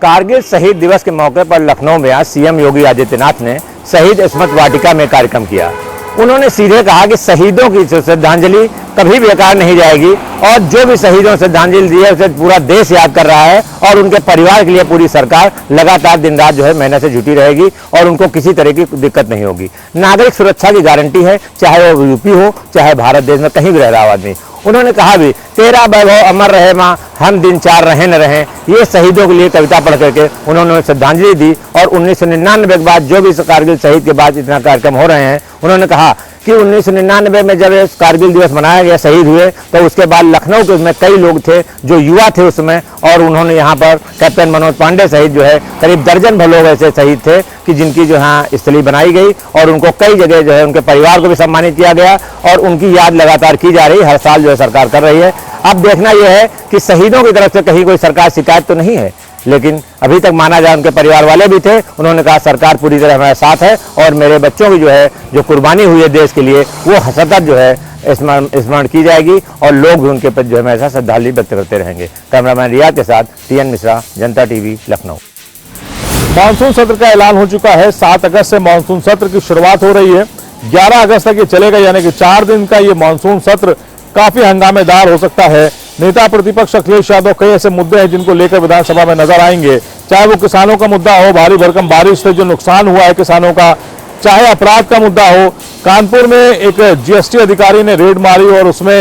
कारगिल शहीद दिवस के मौके पर लखनऊ में आज सीएम योगी आदित्यनाथ ने शहीद स्मृति वाटिका में कार्यक्रम किया। उन्होंने सीधे कहा कि शहीदों की श्रद्धांजलि कभी बेकार नहीं जाएगी और जो भी शहीदों से श्रद्धांजलि दी है उसे पूरा देश याद कर रहा है और उनके परिवार के लिए पूरी सरकार लगातार दिन रात मेहनत से जुटी रहेगी और उनको किसी तरह की दिक्कत नहीं होगी। नागरिक सुरक्षा की गारंटी है, चाहे वो यूपी हो चाहे भारत देश में कहीं भी रह रहा आदमी। उन्होंने कहा भी तेरा वैभव अमर रहे माँ, हम दिन चार रहें न रहें, ये शहीदों के लिए कविता पढ़ करके उन्होंने श्रद्धांजलि दी। और 1999 के बाद जो भी कारगिल शहीद के बाद इतना कार्यक्रम हो रहे हैं, उन्होंने कहा कि 1999 में जब कारगिल दिवस मनाया गया, शहीद हुए, तो उसके बाद लखनऊ के में कई लोग थे जो युवा थे उसमें, और उन्होंने यहाँ पर कैप्टन मनोज पांडे सहित करीब दर्जन भर लोग ऐसे शहीद थे कि जिनकी स्थली बनाई गई और उनको कई जगह उनके परिवार को भी सम्मानित किया गया और उनकी याद लगातार की जा रही, हर साल सरकार कर रही है। अब देखना यह है कि शहीदों की तरफ से कहीं कोई सरकार शिकायत तो नहीं है, लेकिन अभी तक माना जाए उनके परिवार वाले भी थे, उन्होंने कहा सरकार पूरी तरह हमारे साथ है और मेरे बच्चों की जो कुर्बानी हुई है देश के लिए, वो सतत स्मरण की जाएगी और लोग भी उनके प्रति हमेशा श्रद्धांजलि व्यक्त करते रहेंगे। कैमरामैन रियाज के साथ टीएन मिश्रा, जनता टीवी, लखनऊ। मानसून सत्र का ऐलान हो चुका है। 7 अगस्त से मानसून सत्र की शुरुआत हो रही है। 11 अगस्त तक ये चलेगा, यानी कि 4 दिन का ये मानसून सत्र काफी हंगामेदार हो सकता है। नेता प्रतिपक्ष अखिलेश यादव कई ऐसे मुद्दे हैं जिनको लेकर विधानसभा में नजर आएंगे, चाहे वो किसानों का मुद्दा हो, भारी भरकम बारिश से जो नुकसान हुआ है किसानों का, चाहे अपराध का मुद्दा हो। कानपुर में एक जीएसटी अधिकारी ने रेड मारी और उसमें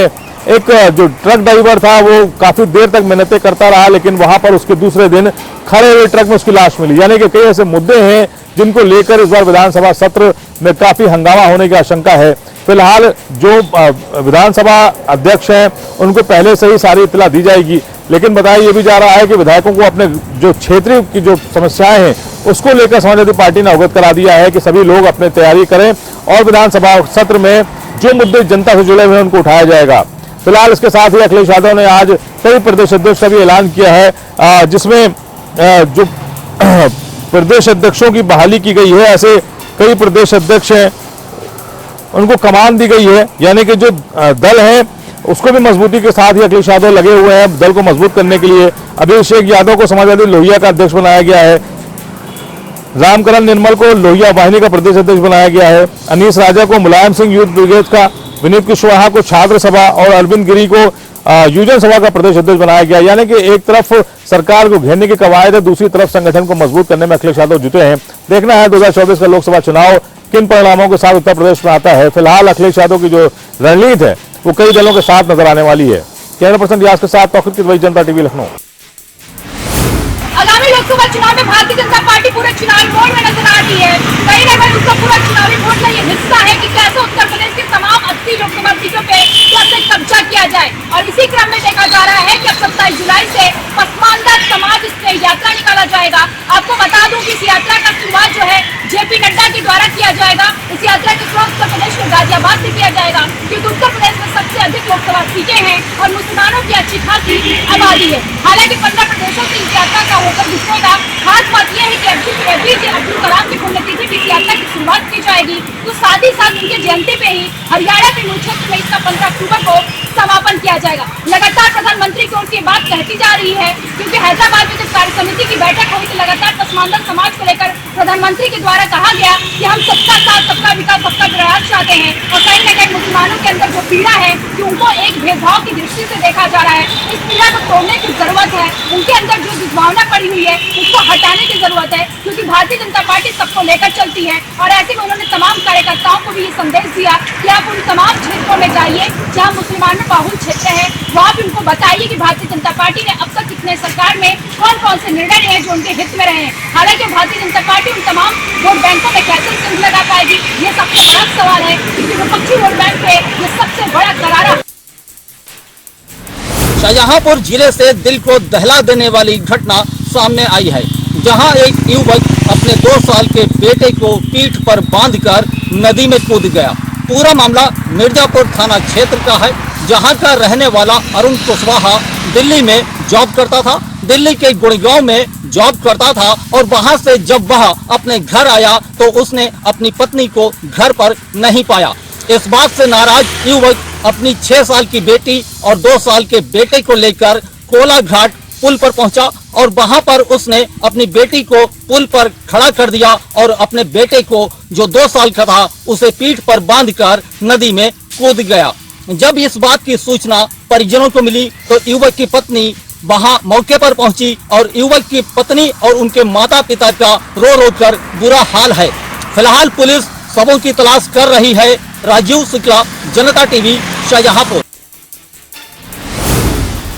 एक जो ट्रक ड्राइवर था वो काफी देर तक मेहनतें करता रहा, लेकिन वहां पर उसके दूसरे दिन खड़े हुए ट्रक में उसकी लाश मिली। यानी कि कई ऐसे मुद्दे हैं जिनको लेकर इस बार विधानसभा सत्र में काफी हंगामा होने की आशंका है। फिलहाल जो विधानसभा अध्यक्ष हैं उनको पहले से ही सारी इत्तला दी जाएगी, लेकिन बताया ये भी जा रहा है कि विधायकों को अपने जो क्षेत्रीय की जो समस्याएं हैं उसको लेकर समाजवादी पार्टी ने अवगत करा दिया है कि सभी लोग अपनी तैयारी करें और विधानसभा सत्र में जो मुद्दे जनता से जुड़े हुए हैं उनको उठाया जाएगा। फिलहाल इसके साथ ही अखिलेश यादव ने आज कई प्रदेश अध्यक्ष का भी ऐलान किया है, जिसमें जो प्रदेश अध्यक्षों की बहाली की गई है, ऐसे कई प्रदेश अध्यक्ष हैं उनको कमान दी गई है। यानी कि जो दल है उसको भी मजबूती के साथ ही अखिलेश यादव लगे हुए हैं दल को मजबूत करने के लिए। अभिषेक यादव को समाजवादी लोहिया का अध्यक्ष बनाया गया है, रामकरण निर्मल को लोहिया वाहिनी का प्रदेश अध्यक्ष बनाया गया है, अनीस राजा को मुलायम सिंह यूथ ब्रिगेड का, विनीत कुशवाहा को छात्र सभा और अरविंद गिरी को युवजन सभा का प्रदेश अध्यक्ष बनाया गया। यानी कि एक तरफ सरकार को घेरने की कवायद है, दूसरी तरफ संगठन को मजबूत करने में अखिलेश यादव जुटे हैं। देखना है 2024 का लोकसभा चुनाव किन परिणामों के साथ उत्तर प्रदेश में आता है। फिलहाल अखिलेश यादव की जो रणनीति है वो कई दलों के साथ नजर आने वाली है। कैमरा पर्सन रियाज के साथ तौफीक किदवई, जनता टीवी, लखनऊ। आगामी लोकसभा चुनाव में भारतीय जनता पार्टी पूरे चुनावी मोड में नजर आ रही है। कहीं ना कहीं उसका पूरा चुनावी मोड का ये हिस्सा है कि कैसे उत्तर प्रदेश के तमाम 80 लोकसभा सीटों पे कैसे कब्जा किया जाए। और इसी क्रम में देखा जा रहा है कि अब 27 जुलाई से पसमानदा समाज इसमें यात्रा निकाला जाएगा। आपको बता दूं कि इस यात्रा का शुरुआत जेपी नड्डा के द्वारा किया जाएगा। इस यात्रा की शुरुआत उत्तर प्रदेश में गाजियाबाद से किया जाएगा, क्योंकि उत्तर प्रदेश में सबसे अधिक लोकसभा सीटें हैं और मुसलमानों की अच्छी खासी आबादी है। हालांकि 15 प्रदेशों से इस यात्रा का होकर गुजरेगा। खास बात यह है कि एपीजे अब्दुल कलाम की पुण्यतिथि की यात्रा की शुरुआत की जाएगी, तो साथ ही साथ उनके जयंती पे ही हरियाणा के नूर क्षेत्र में इसका 15 अक्टूबर को समापन किया जाएगा। लगातार प्रधानमंत्री की ओर से बात कहती जा रही है, क्योंकि हैदराबाद में जब कार्य समिति की बैठक हुई तो लगातार पसमानदा समाज को लेकर प्रधानमंत्री के द्वारा कहा गया कि हम सबका साथ, सबका विकास, सबका प्रयास चाहते हैं। और कहीं न कहीं मुसलमानों के अंदर जो पीड़ा है कि उनको एक भेदभाव की दृष्टि से देखा जा रहा है, इस पीड़ा को तोड़ने की जरूरत है। उनके अंदर जो दुर्भावना पड़ी हुई है उसको हटाने की जरूरत है, क्योंकि भारतीय जनता पार्टी सबको लेकर चलती है। और ऐसे में उन्होंने तमाम कार्यकर्ताओं को भी ये संदेश दिया कि आप उन तमाम क्षेत्रों में जाइए जहाँ मुसलमान बहुल क्षेत्र है, वहाँ भी उनको बताइए कि भारतीय जनता पार्टी ने अब तक कितने सरकार में कौन कौन से निर्णय लिए जो उनके हित में रहे हैं। हालांकि भारतीय जनता पार्टी उन तमाम वोट बैंकों में कैसे सिंध लगा पाएगी, ये सबसे बड़ा सवाल है, क्योंकि विपक्षी वोट बैंक पे ये सबसे बड़ा करारा। शाहजहांपुर जिले से दिल को दहला देने वाली घटना सामने आई है, जहां एक युवक अपने 2 साल के बेटे को पीठ पर बांधकर नदी में कूद गया। पूरा मामला मिर्जापुर थाना क्षेत्र का है, जहां का रहने वाला अरुण कुशवाहा दिल्ली में जॉब करता था, दिल्ली के गुड़गांव में जॉब करता था और वहां से जब वह अपने घर आया तो उसने अपनी पत्नी को घर पर नहीं पाया। इस बात से नाराज युवक अपनी 6 साल की बेटी और 2 साल के बेटे को लेकर कोलाघाट पुल पर पहुंचा और वहां पर उसने अपनी बेटी को पुल पर खड़ा कर दिया और अपने बेटे को जो 2 साल का था उसे पीठ पर बांधकर नदी में कूद गया। जब इस बात की सूचना परिजनों को मिली तो युवक की पत्नी वहां मौके पर पहुंची और युवक की पत्नी और उनके माता पिता का रो रो कर बुरा हाल है। फिलहाल पुलिस सबों की तलाश कर रही है। राजीव शुक्ला, जनता टीवी, शाहजहांपुर।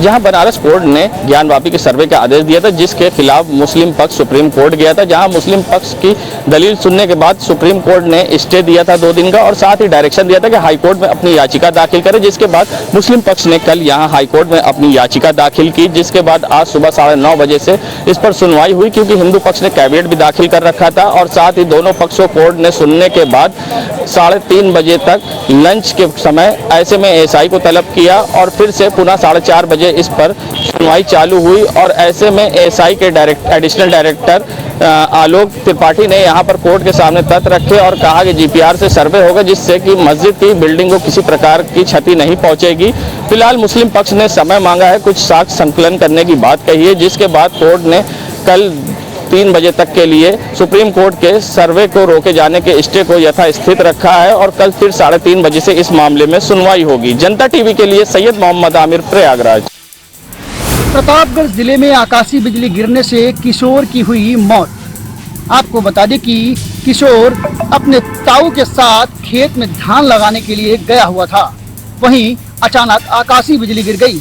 जहां बनारस कोर्ट ने ज्ञानवापी के सर्वे का आदेश दिया था, जिसके खिलाफ मुस्लिम पक्ष सुप्रीम कोर्ट गया था, जहां मुस्लिम पक्ष की दलील सुनने के बाद सुप्रीम कोर्ट ने स्टे दिया था 2 दिन का और साथ ही डायरेक्शन दिया था कि हाई कोर्ट में अपनी याचिका दाखिल करें। जिसके बाद मुस्लिम पक्ष ने कल यहां हाई कोर्ट में अपनी याचिका दाखिल की, जिसके बाद आज सुबह 9:30 बजे से इस पर सुनवाई हुई, क्योंकि हिंदू पक्ष ने कैविएट भी दाखिल कर रखा था। और साथ ही दोनों पक्षों कोर्ट ने सुनने के बाद 3:30 बजे तक लंच के समय ऐसे में एएसआई को तलब किया और फिर से पुनः 4:30 बजे इस पर सुनवाई चालू हुई। और ऐसे में एएसआई के एडिशनल डायरेक्टर आलोक त्रिपाठी ने यहां पर कोर्ट के सामने तथ्य रखे और कहा कि जीपीआर से सर्वे होगा, जिससे कि मस्जिद की बिल्डिंग को किसी प्रकार की क्षति नहीं पहुंचेगी। फिलहाल मुस्लिम पक्ष ने समय मांगा है, कुछ साक्ष्य संकलन करने की बात कही है, जिसके बाद कोर्ट ने कल 3 बजे तक के लिए सुप्रीम कोर्ट के सर्वे को रोके जाने के स्टे को यथास्थित रखा है और कल फिर 3:30 बजे से इस मामले में सुनवाई होगी। जनता टीवी के लिए सैयद मोहम्मद आमिर, प्रयागराज। प्रतापगढ़ जिले में आकाशीय बिजली गिरने से किशोर की हुई मौत। आपको बता दें कि किशोर अपने ताऊ के साथ खेत में धान लगाने के लिए गया हुआ था, वहीं अचानक आकाशीय बिजली गिर गई।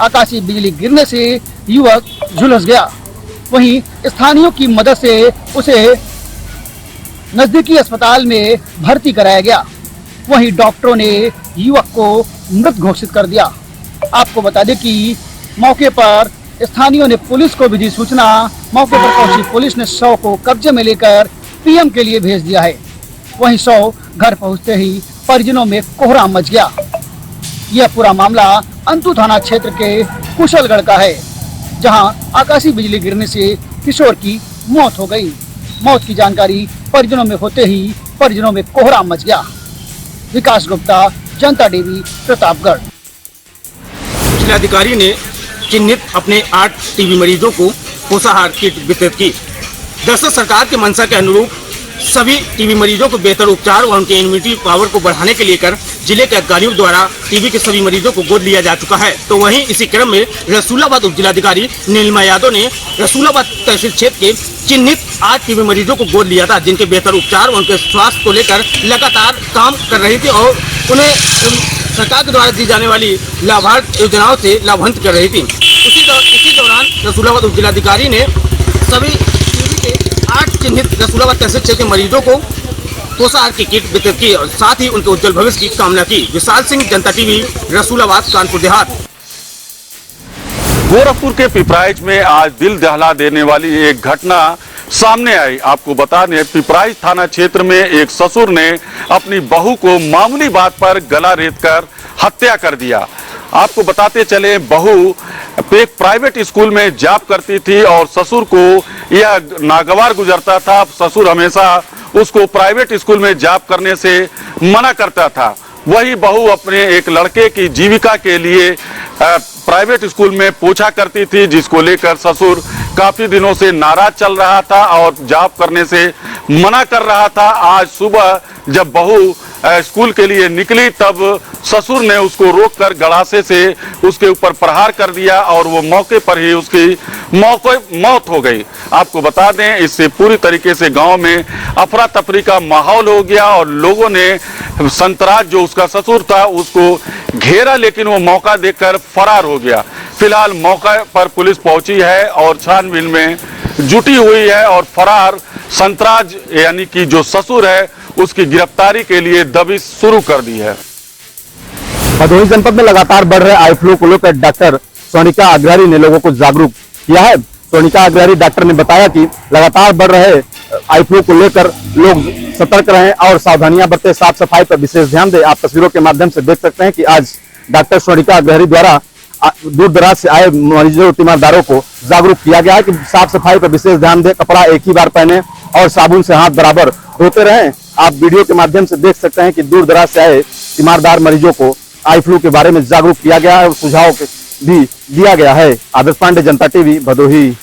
आकाशीय बिजली गिरने से युवक झुलस गया। वहीं स्थानियों की मदद से उसे नजदीकी अस्पताल में भर्ती कराया गया। वहीं डॉक्टरों ने युवक को मृत घोषित कर दिया। आपको बता दें कि मौके पर स्थानियों ने पुलिस को भी दी सूचना। मौके पर पहुंची पुलिस ने शव को कब्जे में लेकर पीएम के लिए भेज दिया है। वहीं शव घर पहुंचते ही परिजनों में कोहराम मच गया। यह पूरा मामला अंतु थाना क्षेत्र के कुशलगढ़ का है, जहां आकाशीय बिजली गिरने से किशोर की मौत हो गई। मौत की जानकारी परिजनों में होते ही परिजनों में कोहराम मच गया। विकास गुप्ता, जनता टीवी, प्रतापगढ़। जिलाधिकारी ने चिन्हित अपने 8 टीबी मरीजों को पोषाहार किट वितरित की। दरअसल सरकार के मंशा के अनुरूप सभी टीबी मरीजों को बेहतर उपचार और उनके इम्यूनिटी पावर को बढ़ाने के लेकर जिले के अधिकारियों द्वारा टीबी के सभी मरीजों को गोद लिया जा चुका है। तो वहीं इसी क्रम में रसूलाबाद उप जिलाधिकारी नीलिमा यादव ने रसूलाबाद तहसील क्षेत्र के चिन्हित 8 टीबी मरीजों को गोद लिया था, जिनके बेहतर उपचार और उनके स्वास्थ्य को लेकर लगातार काम कर रही थी और उन्हें सरकार के द्वारा दी जाने वाली लाभार्थ योजनाओं से लाभान्वित कर रही थी। इसी दौरान रसूलाबाद उप जिलाधिकारी ने सभी टीबी के 8 चिन्हित रसूलाबाद तहसील क्षेत्र के मरीजों को पोषाहार की किट वितरित की और साथ ही उनके उज्जवल भविष्य की कामना की। विशाल सिंह, जनता टीवी, रसूलाबाद, कानपुर देहात। गोरखपुर के पिपराइच में आज दिल दहला देने वाली एक घटना सामने आई। आपको बता दें, पिपराइच थाना क्षेत्र में एक ससुर ने अपनी बहू को मामूली बात पर गला रेतकर हत्या कर दिया। आपको बताते चले, बहू एक प्राइवेट स्कूल में जॉब करती थी और ससुर को यह नागवार गुजरता था। ससुर हमेशा उसको प्राइवेट स्कूल में जॉब करने से मना करता था। वही बहू अपने एक लड़के की जीविका के लिए प्राइवेट स्कूल में पूछा करती थी, जिसको लेकर ससुर काफी दिनों से नाराज चल रहा था और जॉब करने से मना कर रहा था। आज सुबह जब बहू स्कूल के लिए निकली तब ससुर ने उसको रोककर गड़ासे से उसके ऊपर प्रहार कर दिया और वो मौके पर ही उसकी मौत हो गई। आपको बता दें, इससे पूरी तरीके से गांव में अफरा तफरी का माहौल हो गया और लोगों ने संतराज जो उसका ससुर था उसको घेरा, लेकिन वो मौका देखकर फरार हो गया। फिलहाल मौके पर पुलिस पहुंची है और छानबीन में जुटी हुई है और फरार संतराज यानी कि जो ससुर है उसकी गिरफ्तारी के लिए दबिश शुरू कर दी है। भदोही जनपद में लगातार बढ़ रहे आई फ्लू को लेकर डॉक्टर सोनिका अग्रहरी ने लोगों को जागरूक किया है। सोनिका अग्रहरी डॉक्टर ने बताया कि लगातार बढ़ रहे आई फ्लू को लेकर लोग सतर्क रहें और सावधानियां बरतें, साफ सफाई पर विशेष ध्यान दें। आप तस्वीरों के माध्यम से देख सकते हैं कि आज डॉक्टर सोनिका अग्रहरी द्वारा दूर दराज से आए मरीजों तीमारदारों को जागरूक किया गया है कि साफ सफाई पर विशेष ध्यान दें, कपड़ा एक ही बार पहने और साबुन से हाथ बराबर धोते रहें। आप वीडियो के माध्यम से देख सकते हैं कि दूर दराज से आए तीमारदार मरीजों को आई फ्लू के बारे में जागरूक किया गया है और सुझाव भी दिया गया है। आदर्श पांडे, जनता टीवी, भदोही।